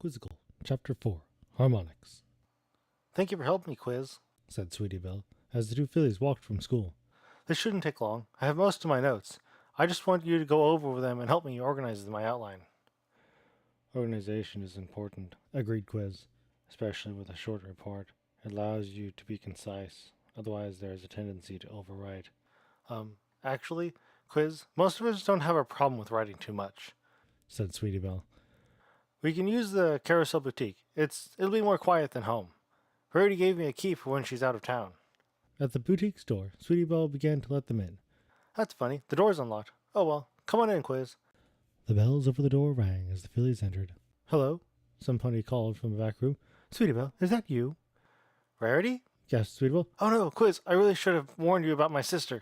Quizzical, Chapter 4, Harmonics, Thank you for helping me, Quiz, said Sweetie Belle, as the two fillies walked from school. This shouldn't take long. I have most of my notes. I just want you to go over them and help me organize my outline. Organization is important, agreed Quiz, especially with a short report. It allows you to be concise, otherwise there is a tendency to overwrite. Actually, Quiz, most of us don't have a problem with writing too much, said Sweetie Belle. We can use the Carousel Boutique. It'll be more quiet than home. Rarity gave me a key for when she's out of town. At the boutique's door, Sweetie Belle began to let them in. That's funny. The door's unlocked. Oh well. Come on in, Quiz. The bells over the door rang as the fillies entered. Hello? Somebody called from the back room. Sweetie Belle, is that you? Rarity? Gasped Sweetie Belle. Oh no, Quiz, I really should have warned you about my sister.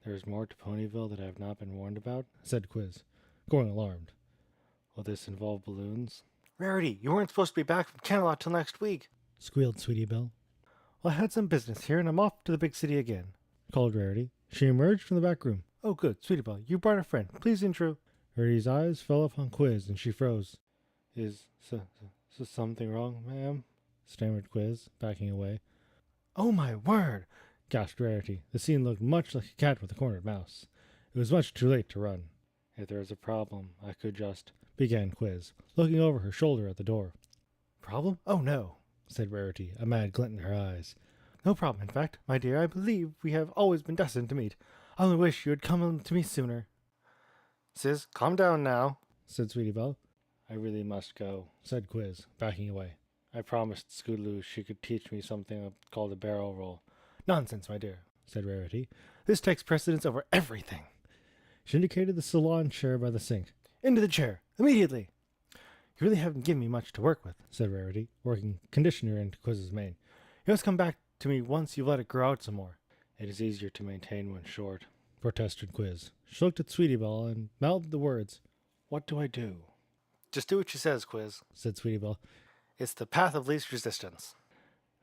There is more to Ponyville that I have not been warned about, said Quiz, growing alarmed. Will this involve balloons? Rarity, you weren't supposed to be back from Camelot till next week, squealed Sweetie Belle. Well, I had some business here, and I'm off to the big city again, called Rarity. She emerged from the back room. Oh, good, Sweetie Belle, you brought a friend. Please intro. Rarity's eyes fell upon Quiz, and she froze. Is something wrong, ma'am? Stammered Quiz, backing away. Oh, my word! Gasped Rarity. The scene looked much like a cat with a cornered mouse. It was much too late to run. If there is a problem, I could just... began Quiz, looking over her shoulder at the door. Problem? Oh, no, said Rarity, a mad glint in her eyes. No problem, in fact, my dear. I believe we have always been destined to meet. I only wish you had come to me sooner. Sis, calm down now, said Sweetie Belle. I really must go, said Quiz, backing away. I promised Scootaloo she could teach me something called a barrel roll. Nonsense, my dear, said Rarity. This takes precedence over everything. She indicated the salon chair by the sink. Into the chair, immediately. You really haven't given me much to work with, said Rarity, working conditioner into Quiz's mane. You must come back to me once you've let it grow out some more. It is easier to maintain when short, protested Quiz. She looked at Sweetie Belle and mouthed the words, What do I do? Just do what she says, Quiz, said Sweetie Belle. It's the path of least resistance.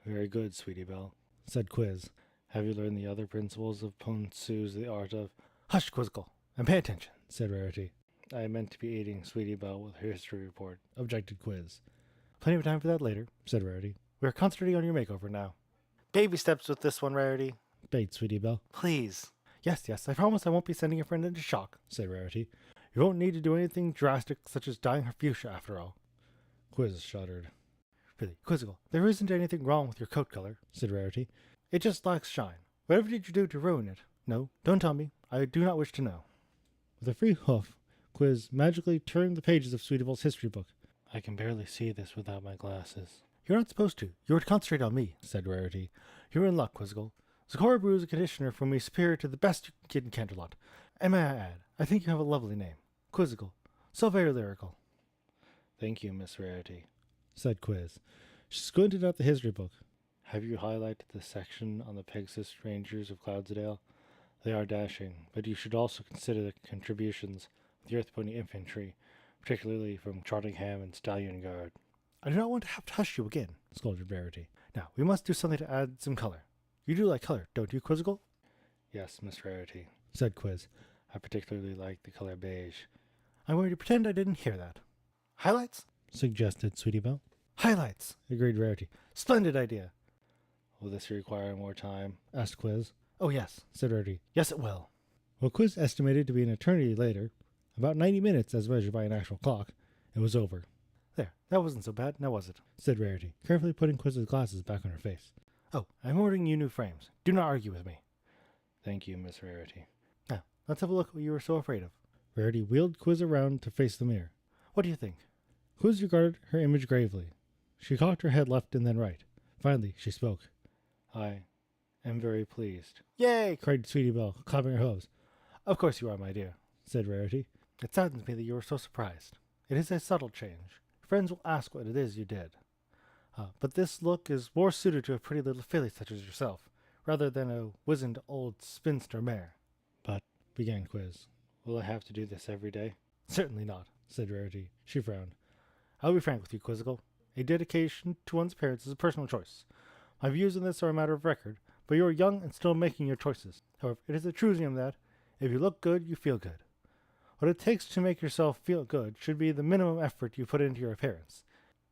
Very good, Sweetie Belle, said Quiz. Have you learned the other principles of Ponsu's the art of... Hush, Quizzical, and pay attention, said Rarity. I meant to be aiding Sweetie Belle with her history report, objected Quiz. Plenty of time for that later, said Rarity. We're concentrating on your makeover now. Baby steps with this one, Rarity, begged Sweetie Belle. Please. Yes, I promise I won't be sending your friend into shock, said Rarity. You won't need to do anything drastic, such as dyeing her fuchsia, after all. Quiz shuddered. Really, Quizzical, there isn't anything wrong with your coat color, said Rarity. It just lacks shine. Whatever did you do to ruin it? No, don't tell me. I do not wish to know. With a free hoof, Quiz magically turned the pages of Sweetie Belle's history book. I can barely see this without my glasses. You're not supposed to. You're to concentrate on me, said Rarity. You're in luck, Quizzical. Zakora brews a conditioner for me superior to the best you can get in Canterlot. And may I add, I think you have a lovely name. Quizzical. So very lyrical. Thank you, Miss Rarity, said Quiz. She squinted at the history book. Have you highlighted the section on the Pegasus Rangers of Cloudsdale? They are dashing, but you should also consider the contributions of the Earth Pony Infantry, particularly from Trottingham and Stallion Guard. I do not want to have to hush you again, scolded Rarity. Now, we must do something to add some color. You do like color, don't you, Quizzical? Yes, Miss Rarity, said Quiz. I particularly like the color beige. I'm going to pretend I didn't hear that. Highlights? Suggested Sweetie Belle. Highlights, agreed Rarity. Splendid idea. Will this require more time? Asked Quiz. Oh, yes, said Rarity. Yes, it will. Well, Quiz estimated to be an eternity later, about 90 minutes as measured by an actual clock, it was over. There, that wasn't so bad, now was it? Said Rarity, carefully putting Quiz's glasses back on her face. Oh, I'm ordering you new frames. Do not argue with me. Thank you, Miss Rarity. Now, let's have a look at what you were so afraid of. Rarity wheeled Quiz around to face the mirror. What do you think? Quiz regarded her image gravely. She cocked her head left and then right. Finally, she spoke. I am very pleased. Yay! Cried Sweetie Belle, clapping her hooves. Of course you are, my dear, said Rarity. It saddens me that you were so surprised. It is a subtle change. Friends will ask what it is you did. But this look is more suited to a pretty little filly such as yourself, rather than a wizened old spinster mare. But, began Quiz, will I have to do this every day? Certainly not, said Rarity. She frowned. I'll be frank with you, Quizzical. A dedication to one's parents is a personal choice. My views on this are a matter of record, but you are young and still making your choices. However, it is a truism that, if you look good, you feel good. What it takes to make yourself feel good should be the minimum effort you put into your appearance.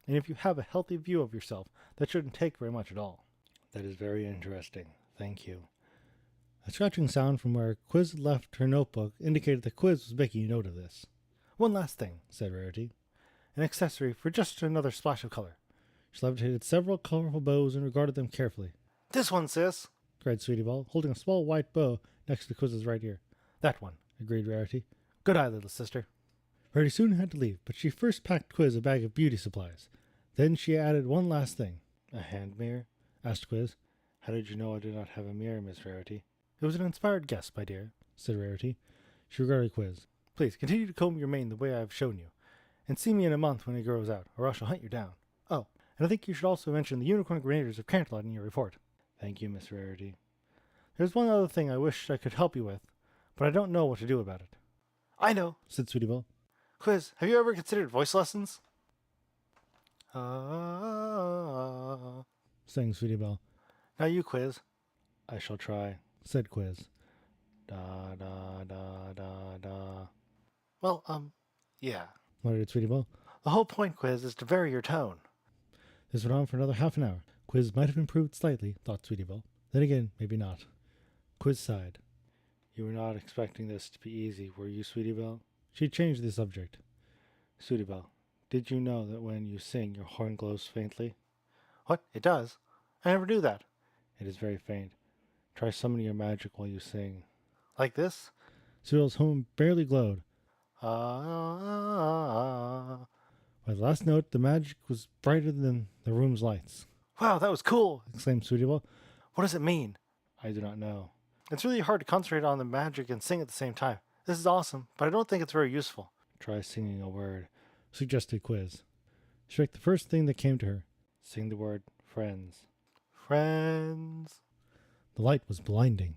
And if you have a healthy view of yourself, that shouldn't take very much at all. That is very interesting. Thank you. A scratching sound from where Quiz had left her notebook indicated that Quiz was making a note of this. One last thing, said Rarity. An accessory for just another splash of color. She levitated several colorful bows and regarded them carefully. This one, sis, cried Sweetie Belle, holding a small white bow next to Quiz's right ear. That one, agreed Rarity. Good eye, little sister. Rarity soon had to leave, but she first packed Quiz a bag of beauty supplies. Then she added one last thing. A hand mirror? Asked Quiz. How did you know I did not have a mirror, Miss Rarity? It was an inspired guess, my dear, said Rarity. She regarded Quiz. Please, continue to comb your mane the way I have shown you. And see me in a month when it grows out, or I shall hunt you down. Oh, and I think you should also mention the Unicorn Grenadiers of Canterlot in your report. Thank you, Miss Rarity. There's one other thing I wish I could help you with, but I don't know what to do about it. I know, said Sweetie Belle. Quiz, have you ever considered voice lessons? Sang Sweetie Belle. Now you, Quiz. I shall try, said Quiz. Da da da da da. Well, yeah, muttered Sweetie Belle. The whole point, Quiz, is to vary your tone. This went on for another half an hour. Quiz might have improved slightly, thought Sweetie Belle. Then again, maybe not. Quiz sighed. You were not expecting this to be easy, were you, Sweetie Belle? She changed the subject. Sweetie Belle, did you know that when you sing, your horn glows faintly? What? It does? I never knew that. It is very faint. Try summoning your magic while you sing. Like this? Sweetie Belle's horn barely glowed. By the last note, the magic was brighter than the room's lights. Wow, that was cool, exclaimed Sweetie Belle. What does it mean? I do not know. It's really hard to concentrate on the magic and sing at the same time. This is awesome, but I don't think it's very useful. Try singing a word, suggested Quiz. She picked the first thing that came to her. Sing the word friends. Friends. The light was blinding.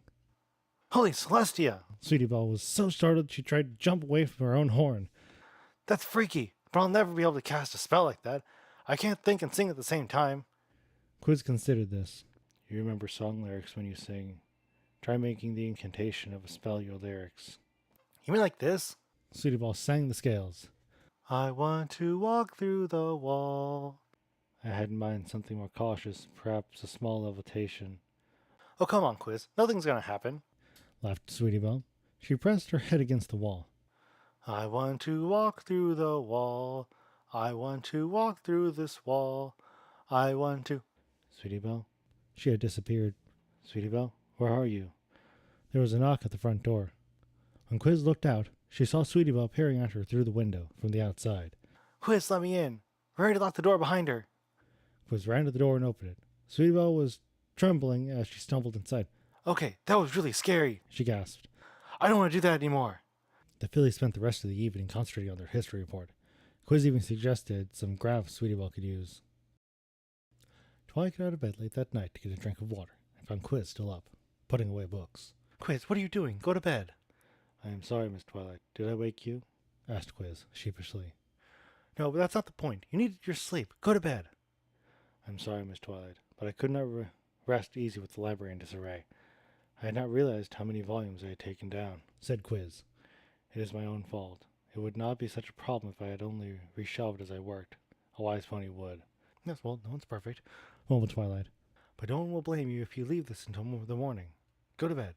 Holy Celestia! Sweetie Belle was so startled she tried to jump away from her own horn. That's freaky, but I'll never be able to cast a spell like that. I can't think and sing at the same time. Quiz considered this. You remember song lyrics when you sing. Try making the incantation of a spell your lyrics. You mean like this? Sweetie Belle sang the scales. I want to walk through the wall. I had in mind something more cautious, perhaps a small levitation. Oh, come on, Quiz. Nothing's gonna happen, laughed Sweetie Belle. She pressed her head against the wall. I want to walk through the wall. I want to walk through this wall. I want to... Sweetie Belle? She had disappeared. Sweetie Belle, where are you? There was a knock at the front door. When Quiz looked out, she saw Sweetie Belle peering at her through the window from the outside. Quiz, let me in. Hurry to lock the door behind her. Quiz ran to the door and opened it. Sweetie Belle was trembling as she stumbled inside. Okay, that was really scary, she gasped. I don't want to do that anymore. The fillies spent the rest of the evening concentrating on their history report. Quiz even suggested some graphs Sweetie Belle could use. Twilight got out of bed late that night to get a drink of water and found Quiz still up, putting away books. Quiz, what are you doing? Go to bed. I am sorry, Miss Twilight. Did I wake you? Asked Quiz, sheepishly. No, but that's not the point. You needed your sleep. Go to bed. I'm sorry, Miss Twilight, but I could not rest easy with the library in disarray. I had not realized how many volumes I had taken down, said Quiz. It is my own fault. It would not be such a problem if I had only reshelved as I worked. A wise pony would. Yes, well, no one's perfect, mumbled Twilight. But no one will blame you if you leave this until the morning. Go to bed.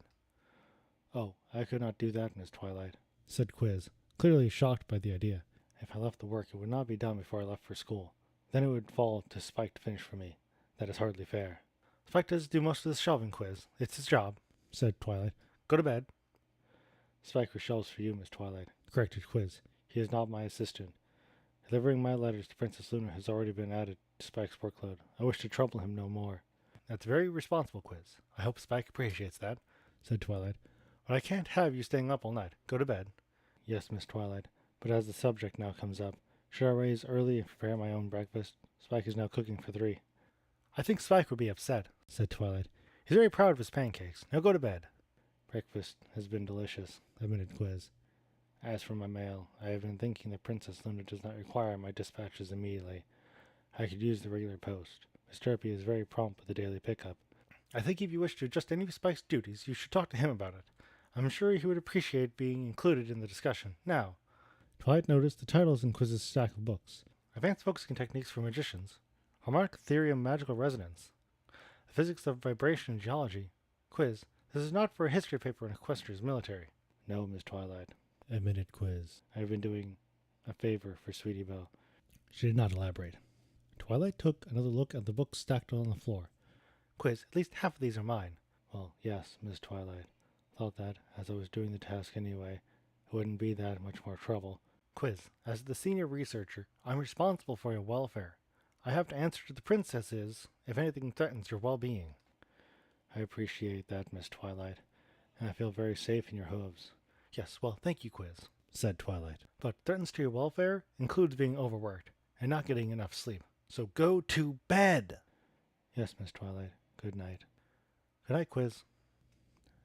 Oh, I could not do that, Miss Twilight, said Quiz, clearly shocked by the idea. If I left the work, it would not be done before I left for school. Then it would fall to Spike to finish for me. That is hardly fair. Spike does do most of the shelving, Quiz. It's his job, said Twilight. Go to bed. Spike shelves for you, Miss Twilight, corrected Quiz. He is not my assistant. Delivering my letters to Princess Luna has already been added to Spike's workload. I wish to trouble him no more. That's very responsible, Quiz. I hope Spike appreciates that, said Twilight. But I can't have you staying up all night. Go to bed. Yes, Miss Twilight, but as the subject now comes up, should I rise early and prepare my own breakfast? Spike is now cooking for 3. I think Spike would be upset, said Twilight. He's very proud of his pancakes. Now go to bed. Breakfast has been delicious, admitted Quiz. As for my mail, I have been thinking that Princess Luna does not require my dispatches immediately. I could use the regular post. Mr. Eppy is very prompt with the daily pickup. I think if you wish to adjust any of Spike's duties, you should talk to him about it. I'm sure he would appreciate being included in the discussion. Now, Twilight noticed the titles in Quiz's stack of books. advanced focusing techniques for magicians, harmonic theory of magical resonance, the physics of vibration and geology. Quiz, this is not for a history paper in Equestria's military. No, Miss Twilight, admitted Quiz. I've been doing a favor for Sweetie Belle. She did not elaborate. Twilight took another look at the books stacked on the floor. Quiz, at least half of these are mine. Well, yes, Miss Twilight. Thought that, as I was doing the task anyway, it wouldn't be that much more trouble. Quiz, as the senior researcher, I'm responsible for your welfare. I have to answer to the princesses if anything threatens your well-being. I appreciate that, Miss Twilight, and I feel very safe in your hooves. Yes, well, thank you, Quiz, said Twilight. But threatens to your welfare includes being overworked and not getting enough sleep. So go to bed! Yes, Miss Twilight. Good night. Good night, Quiz.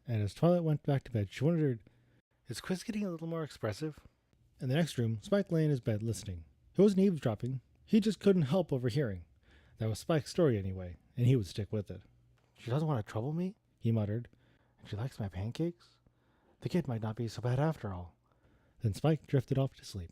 And as Twilight went back to bed, she wondered, is Quiz getting a little more expressive? In the next room, Spike lay in his bed listening. He wasn't eavesdropping. He just couldn't help overhearing. That was Spike's story anyway, and he would stick with it. She doesn't want to trouble me, he muttered. And she likes my pancakes? The kid might not be so bad after all. Then Spike drifted off to sleep.